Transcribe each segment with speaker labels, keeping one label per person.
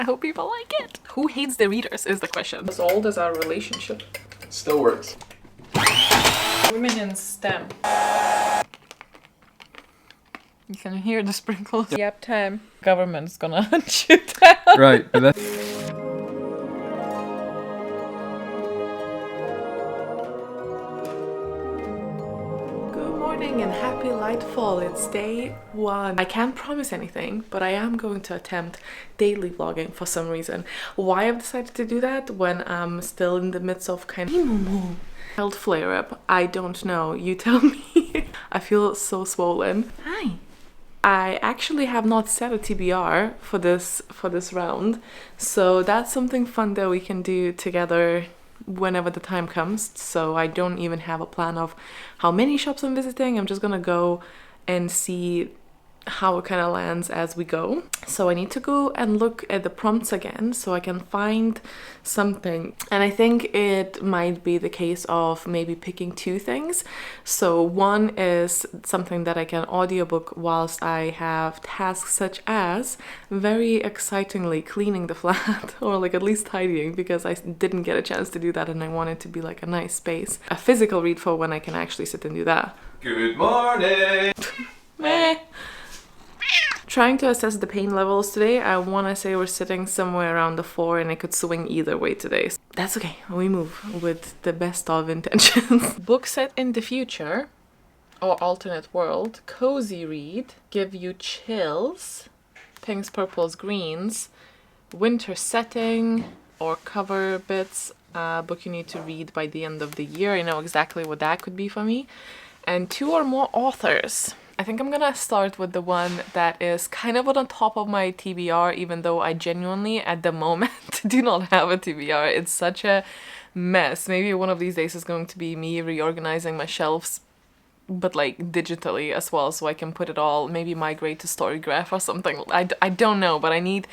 Speaker 1: I hope people like it. Who hates the readers is the question. As old as our relationship.
Speaker 2: Still works.
Speaker 1: Women in STEM. You can hear the sprinkles. Yep, time. Government's gonna hunt you down.
Speaker 2: Right, but that's...
Speaker 1: Good morning and happy Lightfall. It's day 1. I can't promise anything, but I am going to attempt daily vlogging for some reason. Why I've decided to do that when I'm still in the midst of kind of health flare-up, I don't know. You tell me. I feel so swollen. Hi. I actually have not set a TBR for this round, so that's something fun that we can do together whenever the time comes. So I don't even have a plan of how many shops I'm visiting. I'm just gonna go and see how it kind of lands as we go. So I need to go and look at the prompts again so I can find something, and I think it might be the case of maybe picking 2 things. So one is something that I can audiobook whilst I have tasks such as, very excitingly, cleaning the flat or like at least tidying, because I didn't get a chance to do that and I want it to be like a nice space, a physical read for when I can actually sit and do that.
Speaker 2: Good morning!
Speaker 1: Meh. Trying to assess the pain levels today. I want to say we're sitting somewhere around the 4 and it could swing either way today. That's okay. We move with the best of intentions. Book set in the future or alternate world. Cozy read. Give you chills. Pinks, purples, greens. Winter setting or cover bits. Book you need to read by the end of the year. I know exactly what that could be for me. And 2 or more authors. I think I'm gonna start with the one that is kind of on the top of my TBR, even though I genuinely, at the moment, do not have a TBR. It's such a mess. Maybe one of these days is going to be me reorganizing my shelves, but like digitally as well, so I can put it all, maybe migrate to Storygraph or something. I don't know, but I need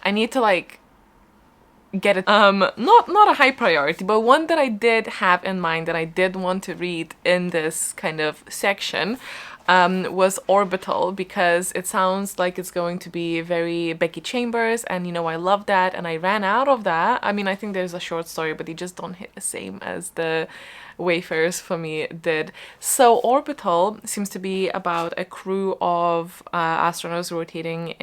Speaker 1: to like get it, not a high priority, but one that I did have in mind that I did want to read in this kind of section. Was Orbital, because it sounds like it's going to be very Becky Chambers, and you know I love that, and I ran out of that. I mean, I think there's a short story, but they just don't hit the same as the Wayfarers for me did. So Orbital seems to be about a crew of astronauts rotating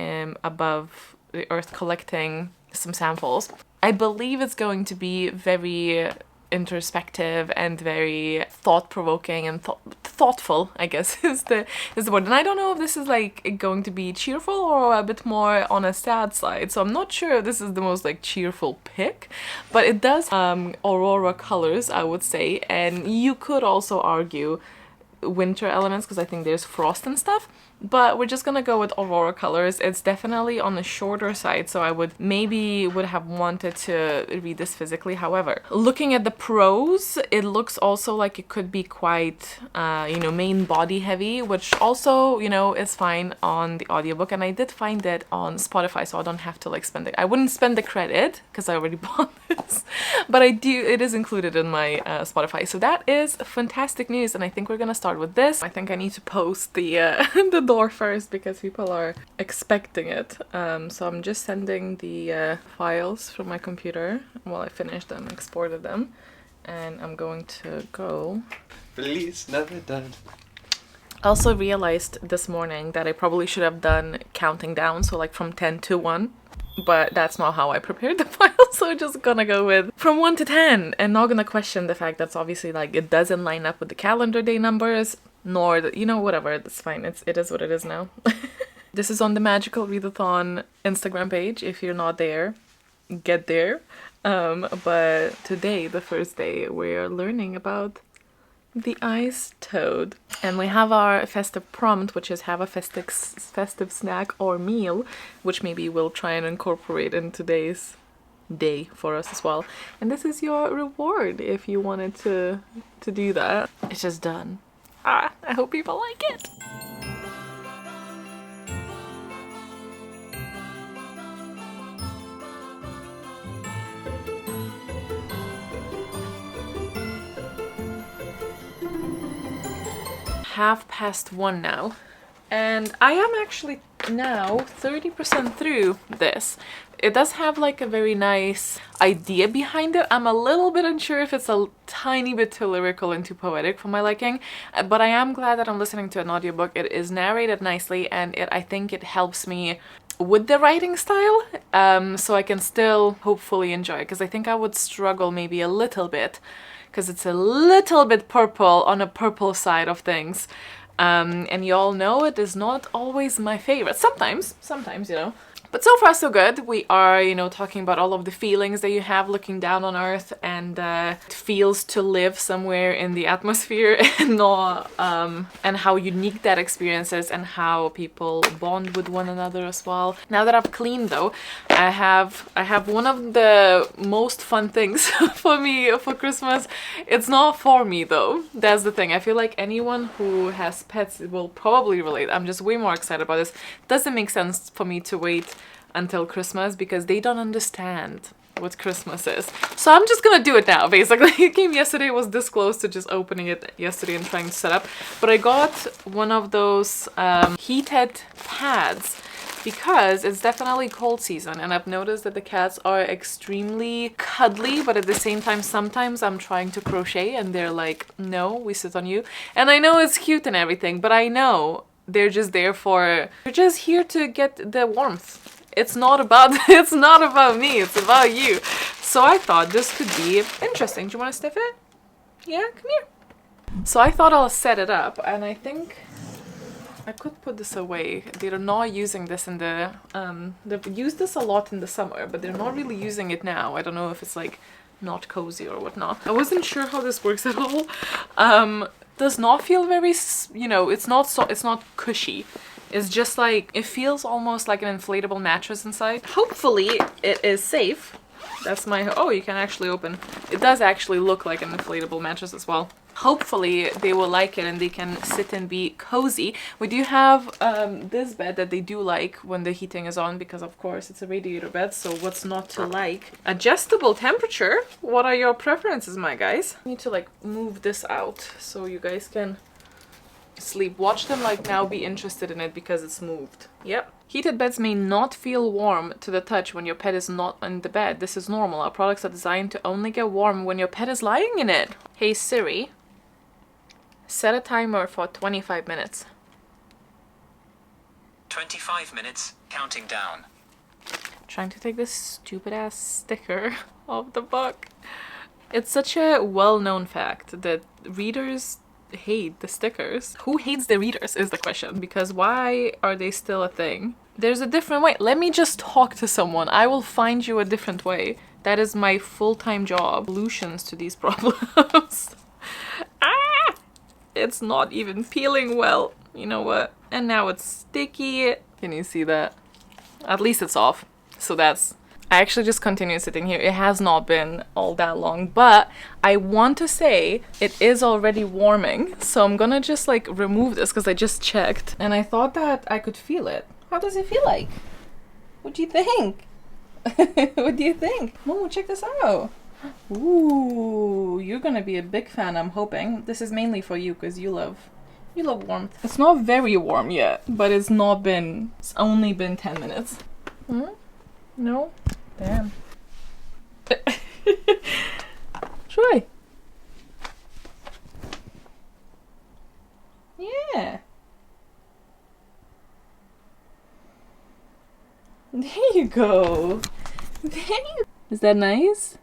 Speaker 1: above the Earth collecting some samples. I believe it's going to be very introspective and very thought-provoking and thoughtful, I guess is the word. And I don't know if this is like going to be cheerful or a bit more on a sad side, so I'm not sure if this is the most like cheerful pick, but it does aurora colors, I would say, and you could also argue winter elements because I think there's frost and stuff, but we're just gonna go with aurora colors. It's definitely on the shorter side, so I would have wanted to read this physically. However, looking at the prose, it looks also like it could be quite you know, main body heavy, which also, you know, is fine on the audiobook, and I did find it on Spotify, so I don't have to like spend it. I wouldn't spend the credit because I already bought this, but it is included in my Spotify, so that is fantastic news. And I think we're gonna start with this. I think I need to post the the door first because people are expecting it. So I'm just sending the files from my computer while I finished them, exported them, and I'm going to go.
Speaker 2: Feliz Navidad.
Speaker 1: I also realized this morning that I probably should have done counting down, so like from 10 to 1. But that's not how I prepared the file, so I'm just gonna go with from 1 to 10 and not gonna question the fact that's obviously like it doesn't line up with the calendar day numbers, nor the, you know, whatever, it's fine, it is what it is now. This is on the Magical Readathon Instagram page. If you're not there, get there. But today, the first day, we're learning about the ice toad, and we have our festive prompt, which is have a festive snack or meal, which maybe we'll try and incorporate in today's day for us as well. And this is your reward if you wanted to do that. It's just done. I hope people like it. Half past 1 now, and I am actually now 30% through this. it does have like a very nice idea behind it. I'm a little bit unsure if it's a tiny bit too lyrical and too poetic for my liking, but I am glad that I'm listening to an audiobook. It is narrated nicely, and I think it helps me with the writing style, so I can still hopefully enjoy it, because I think I would struggle maybe a little bit because it's a little bit purple on a purple side of things. And you all know it is not always my favorite. Sometimes, you know. But so far so good. We are, you know, talking about all of the feelings that you have looking down on Earth, and it feels to live somewhere in the atmosphere, and not, and how unique that experience is, and how people bond with one another as well. Now that I've cleaned though, I have one of the most fun things for me for Christmas. It's not for me though. That's the thing. I feel like anyone who has pets will probably relate. I'm just way more excited about this. It doesn't make sense for me to wait until Christmas because they don't understand what Christmas is. So I'm just gonna do it now, basically. It came yesterday, was this close to just opening it yesterday and trying to set up. But I got one of those heated pads because it's definitely cold season, and I've noticed that the cats are extremely cuddly, but at the same time sometimes I'm trying to crochet and they're like, no, we sit on you. And I know it's cute and everything, but I know they're just there for, they're just here to get the warmth. It's not about me, it's about you. So I thought this could be interesting. Do you want to sniff it? Yeah, come here. So I thought I'll set it up, and I think I could put this away. They're not using this in the, they've used this a lot in the summer, but they're not really using it now. I don't know if it's like not cozy or whatnot. I wasn't sure how this works at all. Does not feel very, you know, it's not cushy. It's just like, it feels almost like an inflatable mattress inside. Hopefully it is safe. That's my, oh, you can actually open. It does actually look like an inflatable mattress as well. Hopefully they will like it and they can sit and be cozy. We do have this bed that they do like when the heating is on, because of course it's a radiator bed, so what's not to like? Adjustable temperature. What are your preferences, my guys? I need to like move this out so you guys can sleep. Watch them like now be interested in it because it's moved. Yep. Heated beds may not feel warm to the touch when your pet is not in the bed. This is normal. Our products are designed to only get warm when your pet is lying in it. Hey Siri, set a timer for 25 minutes.
Speaker 3: 25 minutes, counting down.
Speaker 1: Trying to take this stupid ass sticker off the book. It's such a well-known fact that readers hate the stickers. Who hates the readers is the question, because why are they still a thing? There's a different way. Let me just talk to someone. I will find you a different way. That is my full-time job. Solutions to these problems. Ah! It's not even peeling well. You know what? And now it's sticky. Can you see that? At least it's off. So that's... I actually just continued sitting here. It has not been all that long, but I want to say it is already warming. So I'm gonna just like remove this because I just checked and I thought that I could feel it. How does it feel like? What do you think? What do you think? Oh, check this out. Ooh, you're gonna be a big fan, I'm hoping. This is mainly for you because you love warmth. It's not very warm yet, but it's only been 10 minutes. Hmm? No? Damn. Try. Yeah. There you go. Is that nice?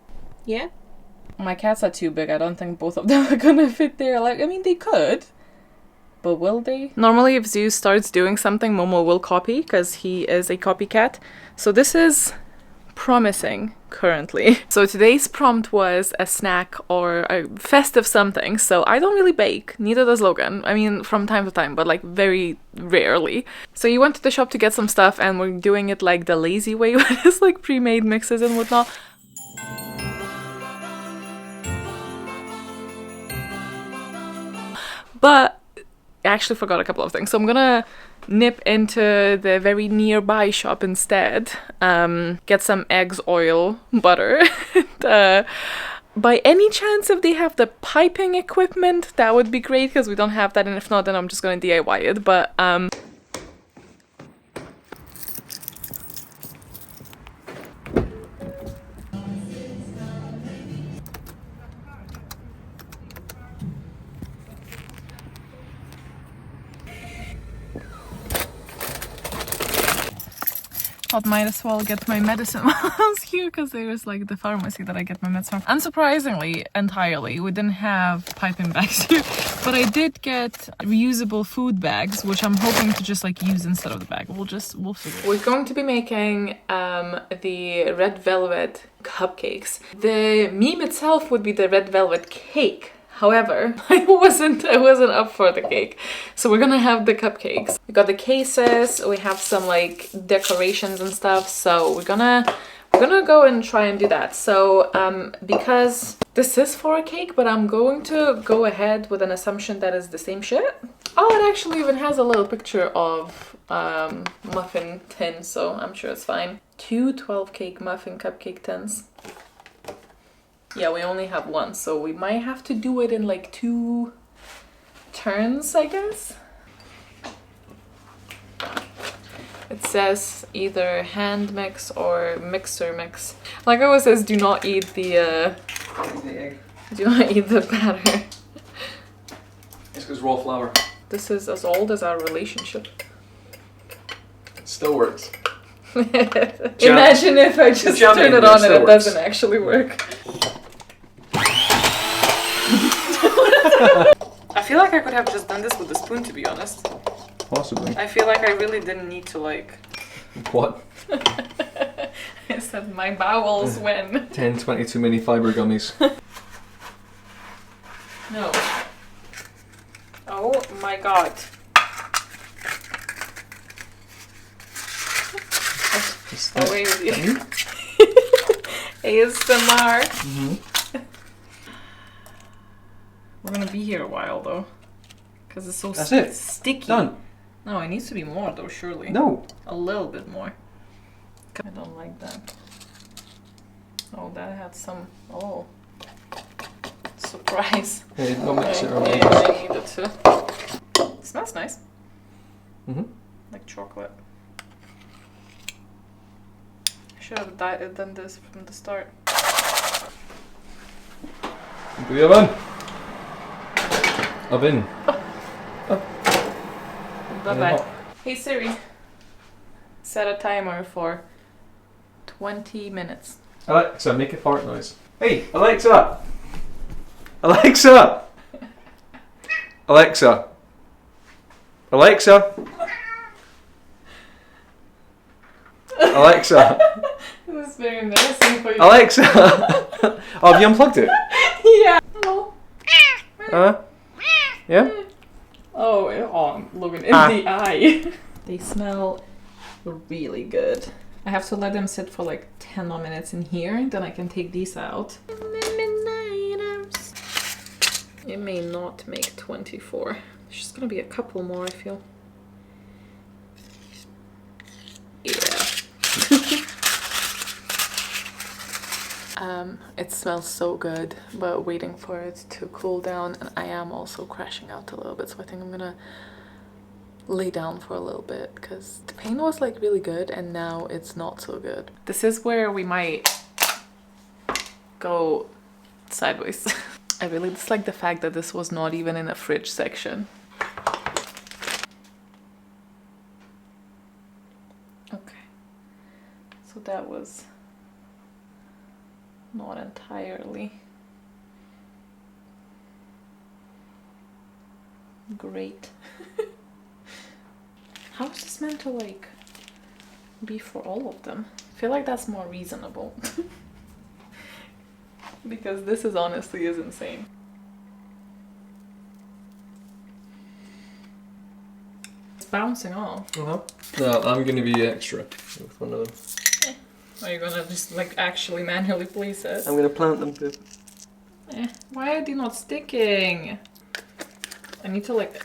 Speaker 1: Yeah. My cats are too big. I don't think both of them are gonna fit there. Like, I mean, they could. But will they? Normally if Zeus starts doing something, Momo will copy because he is a copycat. So this is promising currently. So today's prompt was a snack or a festive something. So I don't really bake, neither does Logan. I mean, from time to time, but like very rarely. So you went to the shop to get some stuff and we're doing it like the lazy way with it's like pre-made mixes and whatnot. But I actually forgot a couple of things. So I'm gonna nip into the very nearby shop instead, get some eggs, oil, butter. By any chance, if they have the piping equipment, that would be great because we don't have that, and if not, then I'm just gonna DIY it. But thought might as well get my medicine while I was here, because there was like the pharmacy that I get my meds from. Unsurprisingly, entirely, we didn't have piping bags here, but I did get reusable food bags, which I'm hoping to just like use instead of the bag. We'll figure it out. We're going to be making the red velvet cupcakes. The meme itself would be the red velvet cake. However, I wasn't up for the cake. So we're gonna have the cupcakes. We got the cases, we have some like decorations and stuff. So we're gonna go and try and do that. So because this is for a cake, but I'm going to go ahead with an assumption that is the same shit. Oh, it actually even has a little picture of muffin tin, so I'm sure it's fine. 2 12-cake muffin cupcake tins. Yeah, we only have one, so we might have to do it in like 2 turns, I guess. It says either hand mix or mixer mix. Like it always says, do not eat the
Speaker 2: egg.
Speaker 1: do not eat the batter.
Speaker 2: It's because raw flour.
Speaker 1: This is as old as our relationship.
Speaker 2: It still works.
Speaker 1: Imagine if I just turn it on and it doesn't actually work. I feel like I could have just done this with a spoon, to be honest.
Speaker 2: Possibly.
Speaker 1: I feel like I really didn't need to like...
Speaker 2: What?
Speaker 1: I said my bowels when...
Speaker 2: 10, 22 mini fiber gummies.
Speaker 1: No. Oh my god. Away with you. ASMR. We're gonna be here a while though. Because it's so sticky.
Speaker 2: Done.
Speaker 1: No, it needs to be more though, surely.
Speaker 2: No.
Speaker 1: A little bit more. I don't like that. Oh, that had some... Oh. Surprise.
Speaker 2: Yeah, we'll mix it around.
Speaker 1: Yeah, I needed to. It smells nice. Like chocolate. I should have done this from the start.
Speaker 2: Into the oven. Oven.
Speaker 1: Bye-bye. Hey Siri. Set a timer for 20 minutes.
Speaker 2: Alexa, make a fart noise. Hey, Alexa! Alexa! Alexa! Alexa! Alexa!
Speaker 1: It was very embarrassing for you.
Speaker 2: Alexa! Oh, have you unplugged it?
Speaker 1: Yeah. Hello.
Speaker 2: Yeah?
Speaker 1: Oh, I'm looking in the eye. They smell really good. I have to let them sit for like 10 more minutes in here, then I can take these out. It may not make 24. There's just gonna be a couple more, I feel. Yeah. It smells so good, but waiting for it to cool down, and I am also crashing out a little bit, so I think I'm gonna lay down for a little bit because the pain was like really good and now it's not so good. This is where we might go sideways. I really dislike the fact that this was not even in a fridge section. Okay, so that was not entirely great. How is this meant to like be for all of them? I feel like that's more reasonable. Because this is honestly is insane. It's bouncing off.
Speaker 2: No, I'm gonna be extra with one of them.
Speaker 1: Are you gonna just like actually manually place it?
Speaker 2: I'm gonna plant them too.
Speaker 1: Why are they not sticking? I need to like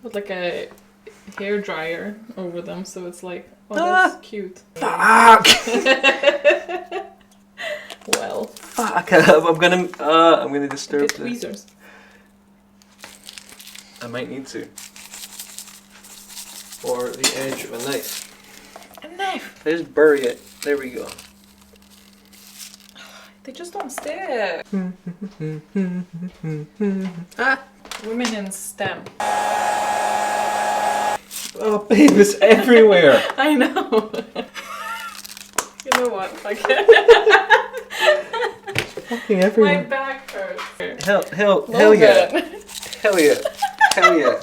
Speaker 1: put like a hair dryer over them so it's like, oh, that's cute.
Speaker 2: Fuck!
Speaker 1: Well.
Speaker 2: Fuck! I'm gonna disturb
Speaker 1: Get tweezers.
Speaker 2: I might need to. Or the edge of a knife.
Speaker 1: A knife!
Speaker 2: I just bury it. There we go.
Speaker 1: They just don't stick. Women in STEM.
Speaker 2: Oh, babe, it's everywhere.
Speaker 1: I know. You know what? Fuck it.
Speaker 2: Fucking
Speaker 1: My
Speaker 2: everywhere.
Speaker 1: back hurts.
Speaker 2: Hell yeah. Hell yeah. Hell yeah.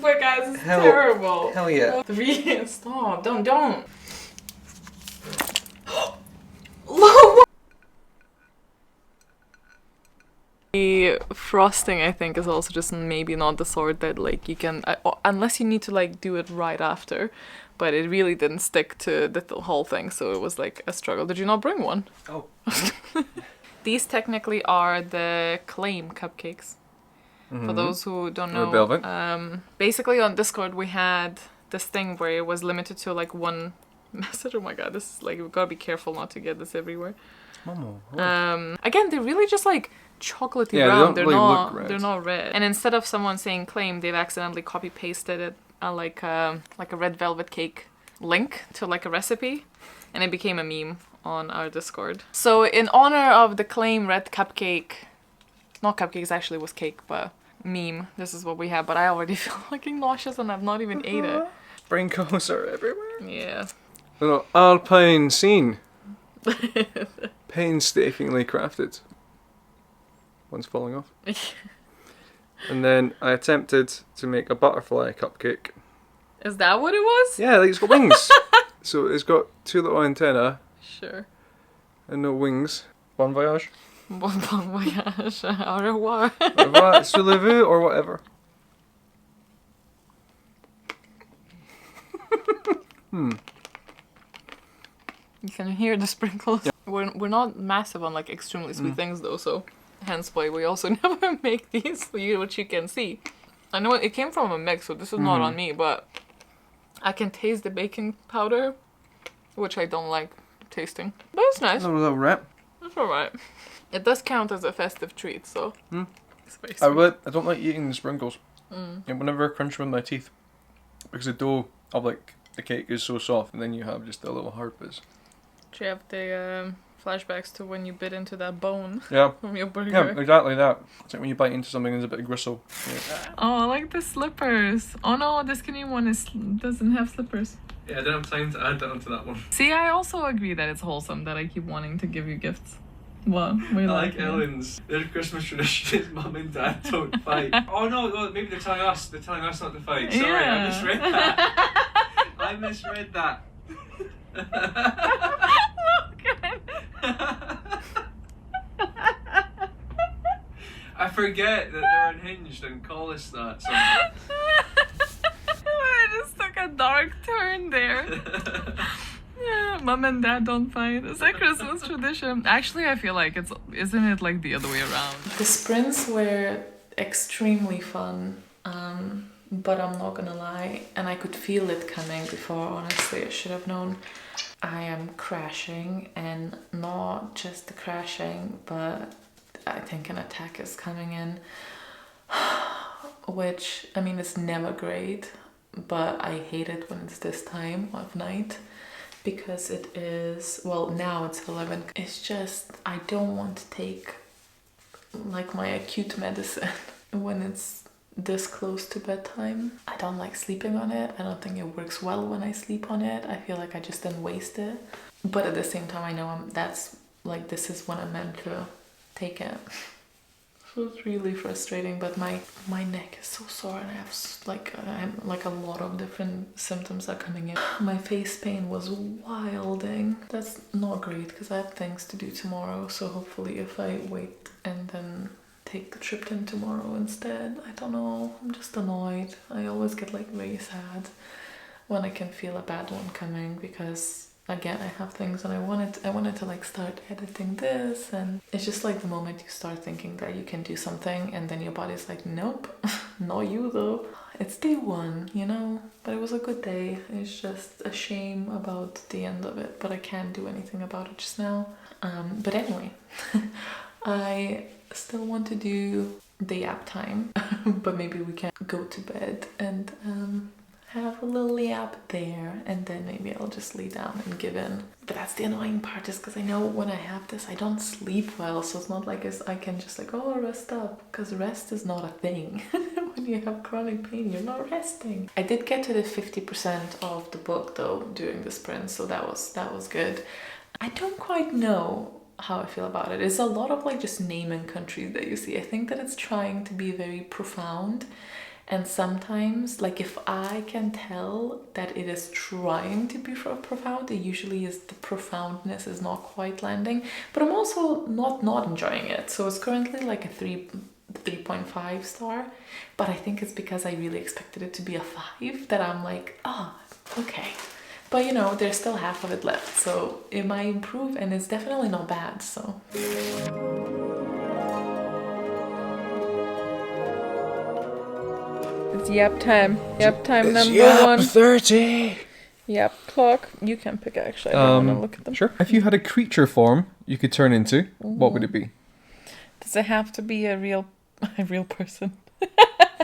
Speaker 1: But guys, it's
Speaker 2: Hell-
Speaker 1: terrible.
Speaker 2: Hell yeah.
Speaker 1: Stop. Don't. The frosting, I think, is also just maybe not the sort that like you can, unless you need to like do it right after. But it really didn't stick to the whole thing, so it was like a struggle. Did you not bring one?
Speaker 2: Oh.
Speaker 1: These technically are the Claim cupcakes. For those who don't know,
Speaker 2: Red velvet.
Speaker 1: Basically on Discord we had this thing where it was limited to like one message. Oh my god, this is like, we've got to be careful not to get this everywhere. Again, they're really just like chocolatey brown. They're
Speaker 2: really
Speaker 1: not.
Speaker 2: look red.
Speaker 1: They're not red. And instead of someone saying Claim, they've accidentally copy pasted it like a red velvet cake link to like a recipe, and it became a meme on our Discord. So in honor of the Claim red cupcake, not cupcakes, actually it was cake, but meme, this is what we have. But I already feel fucking nauseous and I've not even ate it.
Speaker 2: Sprinkles are everywhere.
Speaker 1: Yeah.
Speaker 2: Little alpine scene. Painstakingly crafted. One's falling off. And then I attempted to make a butterfly cupcake.
Speaker 1: Is that what it was?
Speaker 2: Yeah, like it's got wings. So it's got two little antennae
Speaker 1: Sure.
Speaker 2: and no wings. Bon voyage.
Speaker 1: Bon voyage. Au revoir.
Speaker 2: Au revoir, soulez-vous, or whatever.
Speaker 1: You can hear the sprinkles.
Speaker 2: Yeah.
Speaker 1: We're not massive on like extremely sweet things though, so hence why we also never make these for you, which you can see. I know it came from a mix, so this is not on me, but I can taste the baking powder, which I don't like tasting. But it's nice.
Speaker 2: A little wrap.
Speaker 1: It's alright. It does count as a festive treat, so it's very sweet.
Speaker 2: I don't like eating the sprinkles. It will never crunch with my teeth because the dough of like the cake is so soft, and then you have just a little hard bits.
Speaker 1: Do you have the flashbacks to when you bit into that bone
Speaker 2: Yeah.
Speaker 1: from your burger?
Speaker 2: Yeah, exactly that. It's like when you bite into something and there's a bit of gristle. Yeah.
Speaker 1: Oh, I like the slippers. Oh no, the skinny one doesn't have slippers.
Speaker 2: Yeah, I didn't have time to add that onto that one.
Speaker 1: See, I also agree that it's wholesome that I keep wanting to give you gifts. What? We
Speaker 2: I like
Speaker 1: it?
Speaker 2: Ellen's. Their Christmas tradition is mum and dad don't fight. Oh no, maybe they're telling us not to fight. Sorry,
Speaker 1: Yeah.
Speaker 2: I misread that. I misread that. I forget that they're unhinged and call us that sometimes.
Speaker 1: I just took a dark turn there. Yeah, mom and dad don't fight. It's a Christmas tradition. Actually, I feel like isn't it like the other way around? The sprints were extremely fun, but I'm not gonna lie, and I could feel it coming before, honestly, I should have known. I am crashing, and not just the crashing, but I think an attack is coming in, which, I mean, it's never great, but I hate it when it's this time of night. Because it is, well, now it's 11. It's just, I don't want to take like my acute medicine when it's this close to bedtime. I don't like sleeping on it. I don't think it works well when I sleep on it. I feel like I just didn't waste it. But at the same time, I know this is when I'm meant to take it. So it's really frustrating, but my neck is so sore and I have a lot of different symptoms are coming in. My face pain was wilding. That's not great because I have things to do tomorrow, so hopefully if I wait and then take the Triptan tomorrow instead, I don't know, I'm just annoyed. I always get like very sad when I can feel a bad one coming because again, I have things and I wanted to like start editing this, and it's just like the moment you start thinking that you can do something and then your body's like, nope, not you though. It's day one, you know, but it was a good day. It's just a shame about the end of it, but I can't do anything about it just now. But anyway, I still want to do the yap time, but maybe we can go to bed and have a little yap there, and then maybe I'll just lay down and give in. But that's the annoying part, is because I know when I have this I don't sleep well, so it's not like I can just like, oh, rest up, because rest is not a thing when you have chronic pain, you're not resting. I did get to the 50% of the book though during the sprint, so that was good. I don't quite know how I feel about it. It's a lot of like just naming countries that you see. I think that it's trying to be very profound, and sometimes like if I can tell that it is trying to be profound, it usually is the profoundness is not quite landing, but I'm also not enjoying it. So it's currently like a 3.5 star, but I think it's because I really expected it to be a 5 that I'm like, oh, okay. But you know, there's still half of it left, so it might improve, and it's definitely not bad, so. It's yap time. Yap time number
Speaker 2: yap
Speaker 1: 1.
Speaker 2: 30!
Speaker 1: Yap clock. You can pick actually, I don't want to look at them.
Speaker 2: Sure. If you had a creature form you could turn into, what would it be?
Speaker 1: Does it have to be a real person?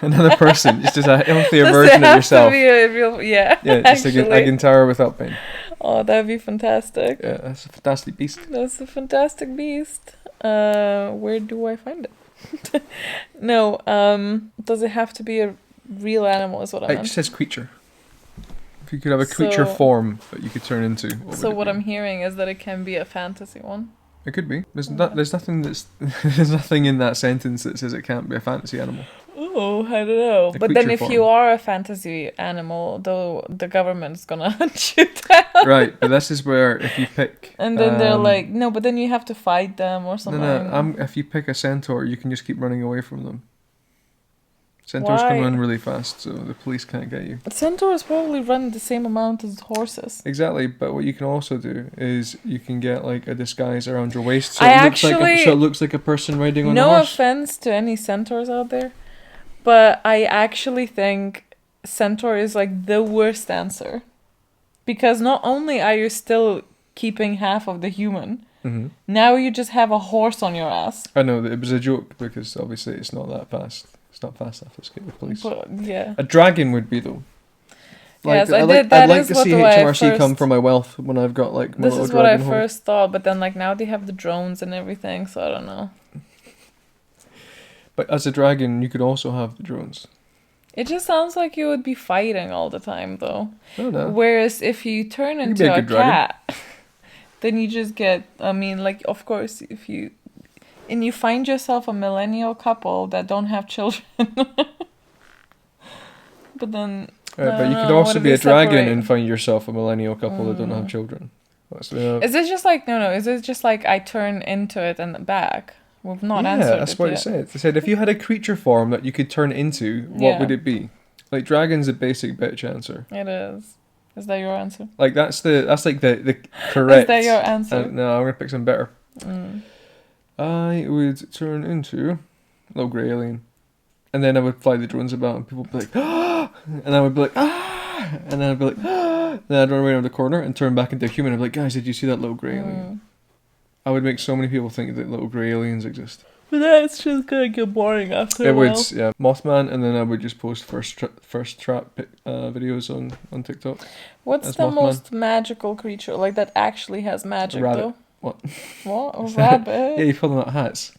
Speaker 2: Another person, just a healthier
Speaker 1: Does
Speaker 2: version
Speaker 1: it
Speaker 2: of
Speaker 1: have
Speaker 2: yourself.
Speaker 1: to be a real, yeah,
Speaker 2: Just like a guitar without pain.
Speaker 1: Oh, that'd be fantastic.
Speaker 2: Yeah, that's a fantastic beast.
Speaker 1: That's a fantastic beast. Where do I find it? No, does it have to be a real animal is what I meant.
Speaker 2: It just says creature. If you could have a creature form that you could turn into, what
Speaker 1: I'm hearing is that it can be a fantasy one.
Speaker 2: It could be. There's nothing there's nothing in that sentence that says it can't be a fantasy animal.
Speaker 1: Oh, I don't know. But then if you are a fantasy animal, though, the government's gonna hunt you down.
Speaker 2: Right, but this is where if you pick...
Speaker 1: And then they're like, no, but then you have to fight them or something.
Speaker 2: No, if you pick a centaur, you can just keep running away from them. Centaurs can run really fast, so the police can't get you.
Speaker 1: Centaurs probably run the same amount as horses.
Speaker 2: Exactly, but what you can also do is you can get like a disguise around your waist, so it looks like a person riding on a horse.
Speaker 1: No offense to any centaurs out there, but I actually think centaur is like the worst answer, because not only are you still keeping half of the human, now you just have a horse on your ass.
Speaker 2: I know that it was a joke because obviously it's not that fast. It's not fast enough to escape the police.
Speaker 1: But, yeah.
Speaker 2: A dragon would be though.
Speaker 1: Yes,
Speaker 2: I'd like to see HMRC come for my wealth when I've got like my little dragon. This is what I first
Speaker 1: thought, but then like now they have the drones and everything, so I don't know.
Speaker 2: But as a dragon, you could also have the drones.
Speaker 1: It just sounds like you would be fighting all the time, though.
Speaker 2: Oh no.
Speaker 1: Whereas if you turn into a cat, then you just get. I mean, like of course, if you find yourself a millennial couple that don't have children, but then.
Speaker 2: But you could also be a dragon and find yourself a millennial couple that don't have children.
Speaker 1: Is it just like Is it just like I turn into it and back? We've not answered.
Speaker 2: Yeah, that's what it said. It said if you had a creature form that you could turn into, what would it be? Like dragon's a basic bitch answer.
Speaker 1: It is. Is that your answer?
Speaker 2: Like that's like the correct.
Speaker 1: Is that your answer?
Speaker 2: No, I'm gonna pick some better. I would turn into a little grey alien, and then I would fly the drones about, and people would be like, ah! And I would be like, ah! And then I'd be like, ah! Then I'd run away around the corner and turn back into a human. I'd be like, guys, did you see that little grey alien? I would make so many people think that little grey aliens exist.
Speaker 1: But that's just gonna get boring after a while.
Speaker 2: It would, yeah. Mothman, and then I would just post first trap videos on TikTok.
Speaker 1: What's the most magical creature, like that actually has magic, though?
Speaker 2: What?
Speaker 1: What? A rabbit?
Speaker 2: Yeah, you fill them out hats.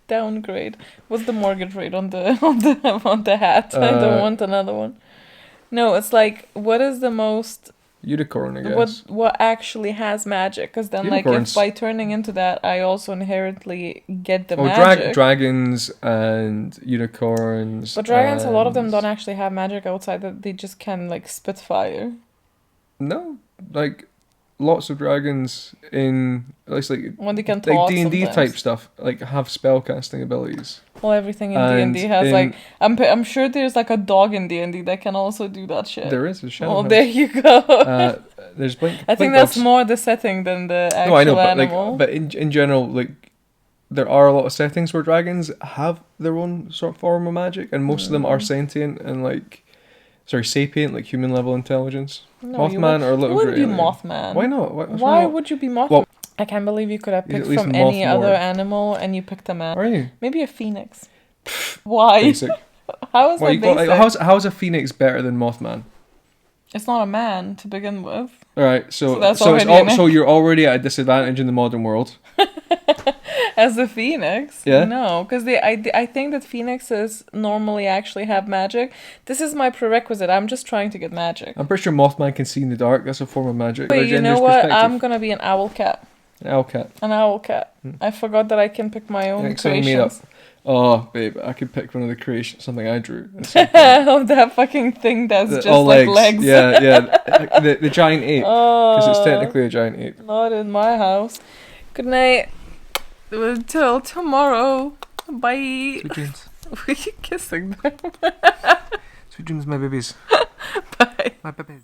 Speaker 1: Downgrade. What's the mortgage rate on the hat? I don't want another one. No, it's like, what is the most...
Speaker 2: Unicorn, I guess.
Speaker 1: What actually has magic? Because then, like, if by turning into that, I also inherently get the magic.
Speaker 2: Dragons and unicorns.
Speaker 1: But dragons, a lot of them don't actually have magic outside that they just can, like, spit fire.
Speaker 2: No, like... Lots of dragons in at least like
Speaker 1: when they can talk,
Speaker 2: like D&D
Speaker 1: sometimes.
Speaker 2: type stuff, like have spellcasting abilities.
Speaker 1: Well, everything in D&D has like I'm sure there's like a dog in D&D that can also do that shit.
Speaker 2: There is a shadow.
Speaker 1: Oh, there you go.
Speaker 2: There's blink.
Speaker 1: I think that's more the setting than the actual animal.
Speaker 2: But in general, like there are a lot of settings where dragons have their own sort of form of magic, and most of them are sentient and sapient, like human level intelligence. No, Mothman or little grey alien.
Speaker 1: You wouldn't be Mothman.
Speaker 2: Why not?
Speaker 1: Why would you be Mothman? Well, I can't believe you could have picked from any other animal and you picked a man.
Speaker 2: Are you?
Speaker 1: Maybe a phoenix. Why?
Speaker 2: Basic.
Speaker 1: How is that basic?
Speaker 2: How's a phoenix better than Mothman?
Speaker 1: It's not a man to begin with.
Speaker 2: Alright, so you're already at a disadvantage in the modern world.
Speaker 1: As a phoenix?
Speaker 2: Yeah?
Speaker 1: No, because I think that phoenixes normally actually have magic. This is my prerequisite. I'm just trying to get magic.
Speaker 2: I'm pretty sure Mothman can see in the dark. That's a form of magic.
Speaker 1: Wait,
Speaker 2: Or
Speaker 1: you know
Speaker 2: gender's
Speaker 1: what?
Speaker 2: perspective.
Speaker 1: I'm gonna be an owl cat.
Speaker 2: An owl cat.
Speaker 1: An owl cat. I forgot that I can pick my own
Speaker 2: Like something made up.
Speaker 1: creations.
Speaker 2: Oh, babe, I could pick one of the creations, something I drew.
Speaker 1: Oh, that fucking thing that's just
Speaker 2: all
Speaker 1: like legs.
Speaker 2: Yeah, yeah. The giant ape. Because it's
Speaker 1: Oh,
Speaker 2: technically a giant ape.
Speaker 1: not in my house. Good night. Till tomorrow. Bye.
Speaker 2: Sweet dreams.
Speaker 1: Were you kissing them?
Speaker 2: Sweet dreams, my babies.
Speaker 1: Bye.
Speaker 2: My babies.